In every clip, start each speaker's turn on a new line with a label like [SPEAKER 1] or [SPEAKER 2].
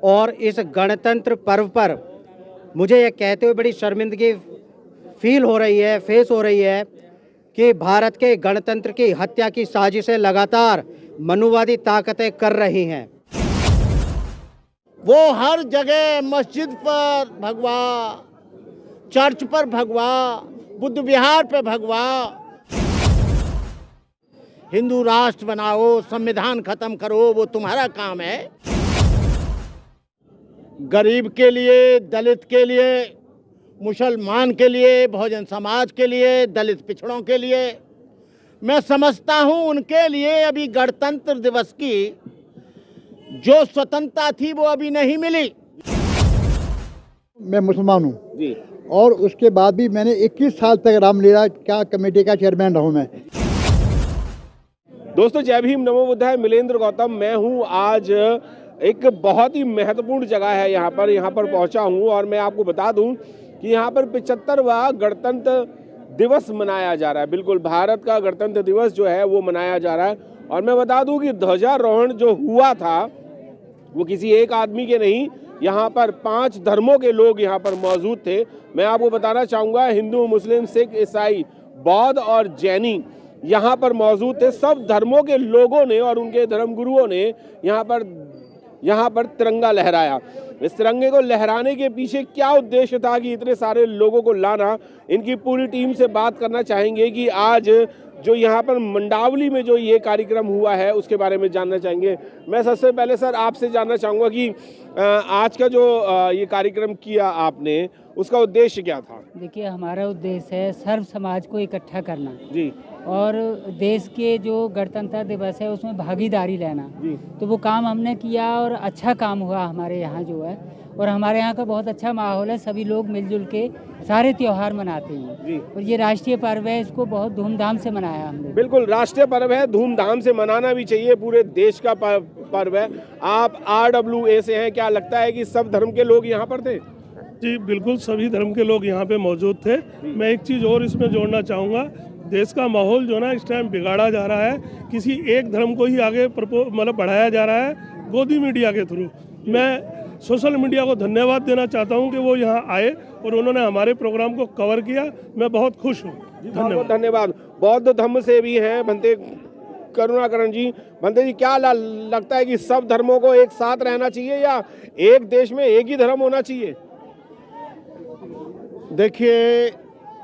[SPEAKER 1] और इस गणतंत्र पर्व पर मुझे ये कहते हुए बड़ी शर्मिंदगी फेस हो रही है कि भारत के गणतंत्र की हत्या की साजिशें लगातार मनुवादी ताकतें कर रही हैं।
[SPEAKER 2] वो हर जगह मस्जिद पर भगवा, चर्च पर भगवा, बुद्ध विहार पे भगवा, हिंदू राष्ट्र बनाओ, संविधान खत्म करो, वो तुम्हारा काम है। गरीब के लिए, दलित के लिए, मुसलमान के लिए, बहुजन समाज के लिए, दलित पिछड़ों के लिए, मैं समझता हूं उनके लिए अभी गणतंत्र दिवस की जो स्वतंत्रता थी वो अभी नहीं मिली।
[SPEAKER 3] मैं मुसलमान हूँ और उसके बाद भी मैंने 21 साल तक रामलीला का कमेटी का चेयरमैन रहा हूँ मैं।
[SPEAKER 4] दोस्तों जय भीम, नमो बुद्धाय। मिलेंद्र गौतम मैं हूँ। आज एक बहुत ही महत्वपूर्ण जगह है यहाँ पर पहुँचा हूँ और मैं आपको बता दूँ कि यहाँ पर 75वां गणतंत्र दिवस मनाया जा रहा है। बिल्कुल भारत का गणतंत्र दिवस जो है वो मनाया जा रहा है। और मैं बता दूँ कि ध्वजारोहण जो हुआ था वो किसी एक आदमी के नहीं, यहाँ पर 5 धर्मों के लोग यहाँ पर मौजूद थे। मैं आपको बताना चाहूँगा हिंदू, मुस्लिम, सिख, ईसाई, बौद्ध और जैनी यहाँ पर मौजूद थे। सब धर्मों के लोगों ने और उनके धर्मगुरुओं ने यहाँ पर तिरंगा लहराया। इस तिरंगे को लहराने के पीछे क्या उद्देश्य था कि इतने सारे लोगों को लाना, इनकी पूरी टीम से बात करना चाहेंगे कि आज जो यहाँ पर मंडावली में जो ये कार्यक्रम हुआ है उसके बारे में जानना चाहेंगे। मैं सबसे पहले सर आपसे जानना चाहूँगा कि आज का जो ये कार्यक्रम किया आपने, उसका उद्देश्य क्या था?
[SPEAKER 5] देखिए, हमारा उद्देश्य है सर्व समाज को इकट्ठा करना
[SPEAKER 4] जी,
[SPEAKER 5] और देश के जो गणतंत्र दिवस है उसमें भागीदारी लेना
[SPEAKER 4] जी।
[SPEAKER 5] तो वो काम हमने किया और अच्छा काम हुआ हमारे यहाँ जो है। और हमारे यहाँ का बहुत अच्छा माहौल है, सभी लोग मिलजुल के सारे त्यौहार मनाते हैं
[SPEAKER 4] जी।
[SPEAKER 5] और ये राष्ट्रीय पर्व है, इसको बहुत धूमधाम से मनाया हमने।
[SPEAKER 4] बिल्कुल राष्ट्रीय पर्व है, धूमधाम से मनाना भी चाहिए, पूरे देश का पर्व है। आप RWA से हैं, क्या लगता है कि सब धर्म के लोग यहाँ पर थे?
[SPEAKER 6] जी बिल्कुल, सभी धर्म के लोग यहाँ पे मौजूद थे। मैं एक चीज़ और इसमें जोड़ना चाहूँगा, देश का माहौल जो ना इस टाइम बिगाड़ा जा रहा है, किसी एक धर्म को ही आगे बढ़ाया जा रहा है गोदी मीडिया के थ्रू। मैं सोशल मीडिया को धन्यवाद देना चाहता हूं कि वो यहाँ आए और उन्होंने हमारे प्रोग्राम को कवर किया। मैं बहुत खुश हूँ।
[SPEAKER 4] धन्यवाद। बौद्ध धर्म से भी हैं भंते करुणाकरण जी। भंते जी, क्या लगता है कि सब धर्मों को एक साथ रहना चाहिए या एक देश में एक ही धर्म होना चाहिए?
[SPEAKER 2] देखिए,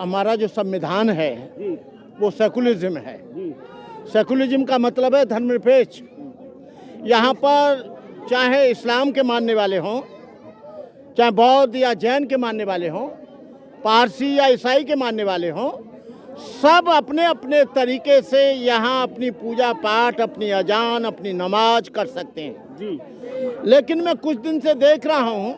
[SPEAKER 2] हमारा जो संविधान है वो सेकुलरिज्म है। सेकुलरिज्म का मतलब है धर्मनिरपेक्ष। यहाँ पर चाहे इस्लाम के मानने वाले हों, चाहे बौद्ध या जैन के मानने वाले हों, पारसी या ईसाई के मानने वाले हों, सब अपने अपने तरीके से यहाँ अपनी पूजा पाठ, अपनी अजान, अपनी नमाज कर सकते हैं जी। लेकिन मैं कुछ दिन से देख रहा हूँ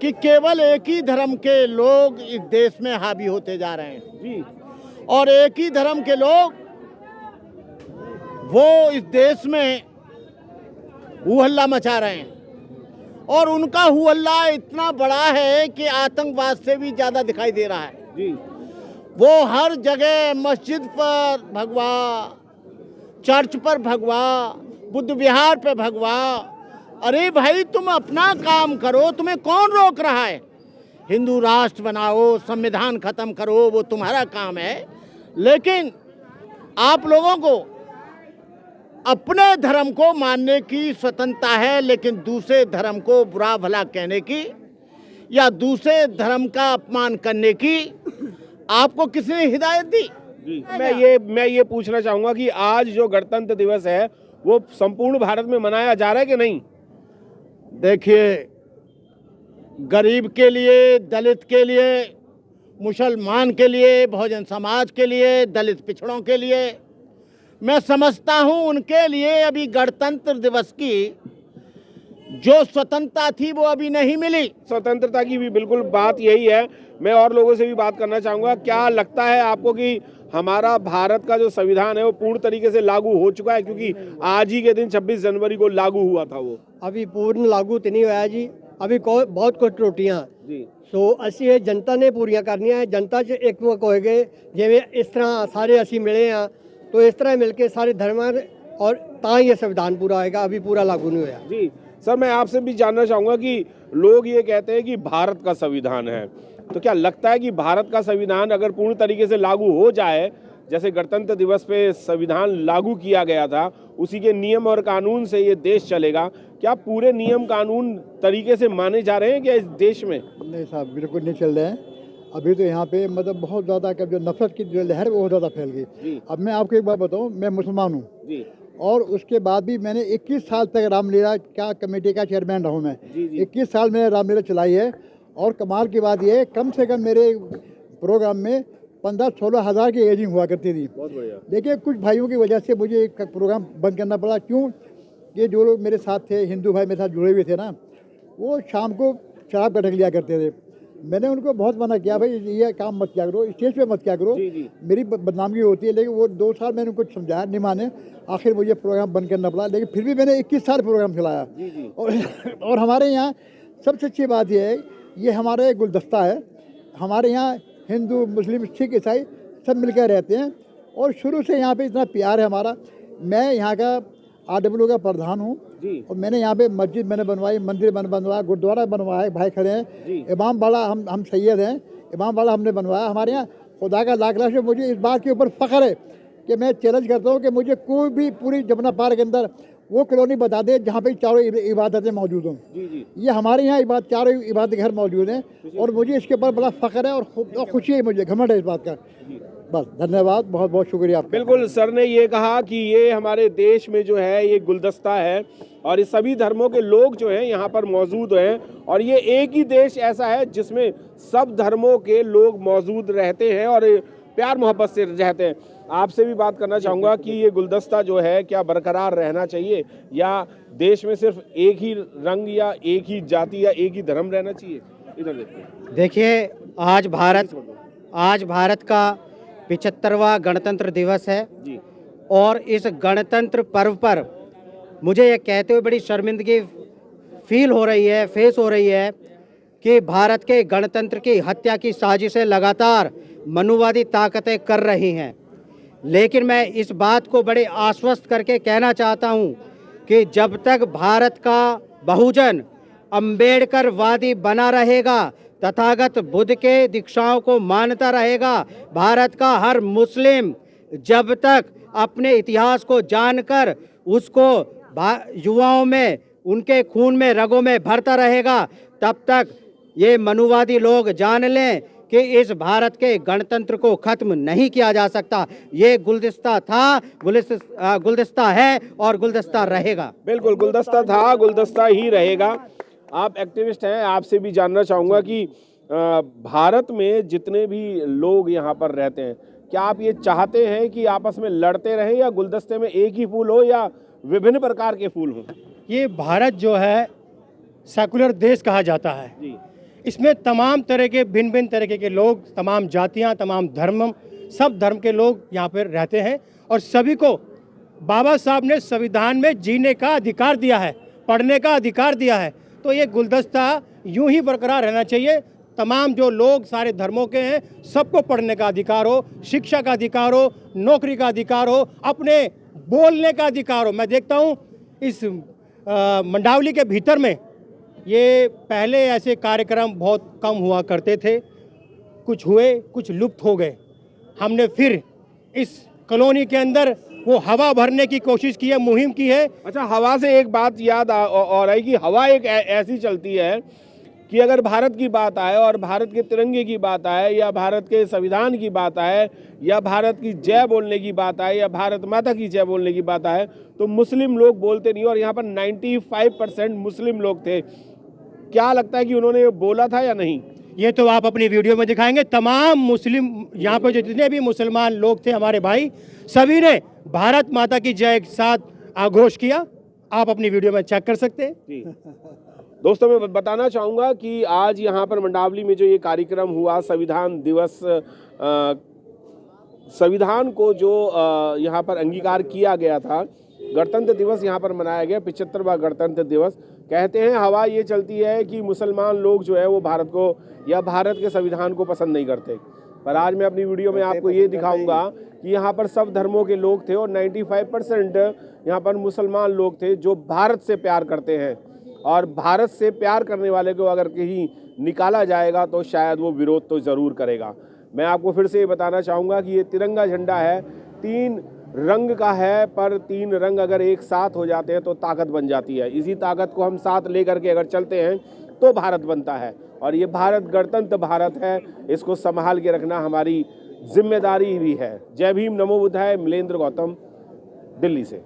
[SPEAKER 2] कि केवल एक ही धर्म के लोग इस देश में हावी होते जा रहे हैं जी। और एक ही धर्म के लोग वो इस देश में हुहल्ला मचा रहे हैं और उनका हुहल्ला इतना बड़ा है कि आतंकवाद से भी ज़्यादा दिखाई दे रहा है जी। वो हर जगह मस्जिद पर भगवा, चर्च पर भगवा, बुद्ध विहार पे भगवा। अरे भाई, तुम अपना काम करो, तुम्हें कौन रोक रहा है? हिंदू राष्ट्र बनाओ, संविधान खत्म करो, वो तुम्हारा काम है। लेकिन आप लोगों को अपने धर्म को मानने की स्वतंत्रता है, लेकिन दूसरे धर्म को बुरा भला कहने की या दूसरे धर्म का अपमान करने की आपको किसने हिदायत दी?
[SPEAKER 4] मैं ये पूछना चाहूँगा कि आज जो गणतंत्र दिवस है वो संपूर्ण भारत में मनाया जा रहा है कि नहीं?
[SPEAKER 2] देखिए, गरीब के लिए, दलित के लिए, मुसलमान के लिए, बहुजन समाज के लिए, दलित पिछड़ों के लिए, मैं समझता हूं उनके लिए अभी गणतंत्र दिवस की जो स्वतंत्रता थी वो अभी नहीं मिली।
[SPEAKER 4] स्वतंत्रता की भी बिल्कुल बात यही है। मैं और लोगों से भी बात करना चाहूँगा, क्या लगता है आपको कि हमारा भारत का जो संविधान है वो पूर्ण तरीके से लागू हो चुका है? क्योंकि आज ही के दिन 26 जनवरी को लागू हुआ था वो।
[SPEAKER 7] अभी पूर्ण लागू तो नहीं हुआ जी, अभी बहुत कुछ त्रुटियां जी। सो ਅਸੀਂ जनता ने पूरियां करनियां है। जनता च एक होएगे जिवें इस तरह सारे ਅਸੀਂ मिले हाँ, तो इस तरह मिलके सारे धर्म और ता ही ये संविधान पूरा होएगा। अभी पूरा लागू नहीं होया
[SPEAKER 4] जी। सर मैं आपसे भी जानना चाहूँगा कि लोग ये कहते हैं कि भारत का संविधान है, तो क्या लगता है कि भारत का संविधान अगर पूर्ण तरीके से लागू हो जाए, जैसे गणतंत्र दिवस पे संविधान लागू किया गया था, उसी के नियम और कानून से ये देश चलेगा, क्या पूरे नियम कानून तरीके से माने जा रहे हैं क्या इस देश में?
[SPEAKER 3] नहीं साहब, बिल्कुल नहीं चल रहे हैं। अभी तो यहाँ पे मतलब बहुत ज़्यादा जो नफरत की जो लहर वो बहुत ज़्यादा फैल गई। अब मैं आपको एक बात बताऊँ, मैं मुसलमान हूँ
[SPEAKER 4] जी,
[SPEAKER 3] और उसके बाद भी मैंने 21 साल तक रामलीला क्या कमेटी का चेयरमैन रहा हूँ मैं। 21 साल मैंने रामलीला चलाई है। और कमाल की बात ये है, कम से कम मेरे प्रोग्राम में 15-16 हज़ार की एजिंग हुआ करती थी।
[SPEAKER 4] बहुत बढ़िया।
[SPEAKER 3] देखिए, कुछ भाइयों की वजह से मुझे एक प्रोग्राम बंद करना पड़ा। क्यों? कि जो लोग मेरे साथ थे, हिंदू भाई मेरे साथ जुड़े हुए थे ना, वो शाम को शराब का ढक लिया करते थे। मैंने उनको बहुत मना किया, भाई ये काम मत किया करो, स्टेज पे मत किया करो, मेरी बदनामी होती है। लेकिन वो 2 साल मैंने उनको समझाया, नहीं माने। आखिर मुझे प्रोग्राम बंद करना पड़ा, लेकिन फिर भी मैंने 21 साल प्रोग्राम चलाया। और हमारे यहाँ सबसे अच्छी बात यह है, ये हमारा एक गुलदस्ता है। हमारे यहाँ हिंदू, मुस्लिम, सिख, ईसाई सब मिलकर रहते हैं और शुरू से यहाँ पे इतना प्यार है हमारा। मैं यहाँ का RW का प्रधान हूँ और मैंने यहाँ पे मस्जिद मैंने बनवाई, मंदिर बनवाया, गुरुद्वारा बनवाया, भाई खड़े हैं। इमाम बाड़ा हम सैयद हैं, इमाम बाड़ा हमने बनवाया। हमारे यहाँ खुदा का लाख लाख से मुझे इस बात के ऊपर फ़ख्र है कि मैं चैलेंज करता हूँ कि मुझे कोई भी पूरी जमुना पार के अंदर वो कॉलोनी बता दे जहाँ पे चारों इबादतें मौजूद हों। ये हमारे यहाँ चारों इबादत घर मौजूद हैं और मुझे इसके ऊपर बड़ा फ़ख्र है और खुशी है, मुझे घमंड है इस बात का। बस, धन्यवाद, बहुत बहुत शुक्रिया आपका।
[SPEAKER 4] बिल्कुल, सर ने ये कहा कि ये हमारे देश में जो है ये गुलदस्ता है और इस सभी धर्मों के लोग जो हैं यहाँ पर मौजूद हैं और ये एक ही देश ऐसा है जिसमें सब धर्मों के लोग मौजूद रहते हैं और प्यार मोहब्बत से रहते हैं। आपसे भी बात करना चाहूँगा कि ये गुलदस्ता जो है क्या बरकरार रहना चाहिए या देश में सिर्फ एक ही रंग या एक ही जाति या एक ही धर्म रहना चाहिए? इधर
[SPEAKER 1] देखिए, आज भारत का 75वां गणतंत्र दिवस है
[SPEAKER 4] जी।
[SPEAKER 1] और इस गणतंत्र पर्व पर मुझे ये कहते हुए बड़ी शर्मिंदगी फेस हो रही है कि भारत के गणतंत्र की हत्या की साजिशें लगातार मनुवादी ताकतें कर रही हैं। लेकिन मैं इस बात को बड़े आश्वस्त करके कहना चाहता हूं कि जब तक भारत का बहुजन अम्बेडकरवादी बना रहेगा, तथागत बुद्ध के दीक्षाओं को मानता रहेगा, भारत का हर मुस्लिम जब तक अपने इतिहास को जानकर उसको युवाओं में, उनके खून में, रगों में भरता रहेगा, तब तक ये मनुवादी लोग जान लें कि इस भारत के गणतंत्र को खत्म नहीं किया जा सकता। ये गुलदस्ता था, गुलदस्ता है और गुलदस्ता रहेगा।
[SPEAKER 4] बिल्कुल, गुलदस्ता था, गुलदस्ता ही रहेगा। आप एक्टिविस्ट हैं, आपसे भी जानना चाहूँगा कि भारत में जितने भी लोग यहाँ पर रहते हैं, क्या आप ये चाहते हैं कि आपस में लड़ते रहें या गुलदस्ते में एक ही फूल हो या विभिन्न प्रकार के फूल हों?
[SPEAKER 8] ये भारत जो है सेकुलर देश कहा जाता है
[SPEAKER 4] जी।
[SPEAKER 8] इसमें तमाम तरह के भिन्न तरीके के लोग, तमाम जातियाँ, तमाम धर्म, सब धर्म के लोग यहाँ पर रहते हैं और सभी को बाबा साहब ने संविधान में जीने का अधिकार दिया है, पढ़ने का अधिकार दिया है। तो ये गुलदस्ता यूं ही बरकरार रहना चाहिए। तमाम जो लोग सारे धर्मों के हैं, सबको पढ़ने का अधिकार हो, शिक्षा का अधिकार हो, नौकरी का अधिकार हो, अपने बोलने का अधिकार हो। मैं देखता हूँ इस मंडावली के भीतर में ये पहले ऐसे कार्यक्रम बहुत कम हुआ करते थे, कुछ हुए, कुछ लुप्त हो गए। हमने फिर इस कॉलोनी के अंदर वो हवा भरने की कोशिश की है, मुहिम की है।
[SPEAKER 4] अच्छा, हवा से एक बात याद और आई कि हवा एक ऐसी चलती है कि अगर भारत की बात आए और भारत के तिरंगे की बात आए या भारत के संविधान की बात आए या भारत की जय बोलने की बात आए या भारत माता की जय बोलने की बात आए तो मुस्लिम लोग बोलते नहीं। और यहाँ पर 95% मुस्लिम लोग थे। क्या लगता है कि उन्होंने ये बोला था या नहीं?
[SPEAKER 8] ये तो आप अपनी वीडियो में दिखाएंगे। तमाम मुस्लिम यहाँ पर जितने भी मुसलमान लोग थे हमारे भाई, सभी ने भारत माता की जय के साथ आघोष किया। आप अपनी वीडियो में चेक कर सकते हैं।
[SPEAKER 4] जी दोस्तों, मैं बताना चाहूँगा कि आज यहाँ पर मंडावली में जो ये कार्यक्रम हुआ, संविधान दिवस, संविधान को जो यहाँ पर अंगीकार किया गया था, गणतंत्र दिवस यहाँ पर मनाया गया, 75वां गणतंत्र दिवस। कहते हैं हवा ये चलती है कि मुसलमान लोग जो है वो भारत को या भारत के संविधान को पसंद नहीं करते, पर आज मैं अपनी वीडियो में आपको ये दिखाऊंगा कि यहाँ पर सब धर्मों के लोग थे और 95% यहाँ पर मुसलमान लोग थे जो भारत से प्यार करते हैं। और भारत से प्यार करने वाले को अगर कहीं निकाला जाएगा तो शायद वो विरोध तो ज़रूर करेगा। मैं आपको फिर से ये बताना चाहूँगा कि ये तिरंगा झंडा है, 3 रंग का है, पर 3 रंग अगर एक साथ हो जाते हैं तो ताकत बन जाती है। इसी ताकत को हम साथ लेकर के अगर चलते हैं तो भारत बनता है, और ये भारत गणतंत्र भारत है, इसको संभाल के रखना हमारी जिम्मेदारी भी है। जय भीम, नमो बुद्धाय। मिलेंद्र गौतम, दिल्ली से।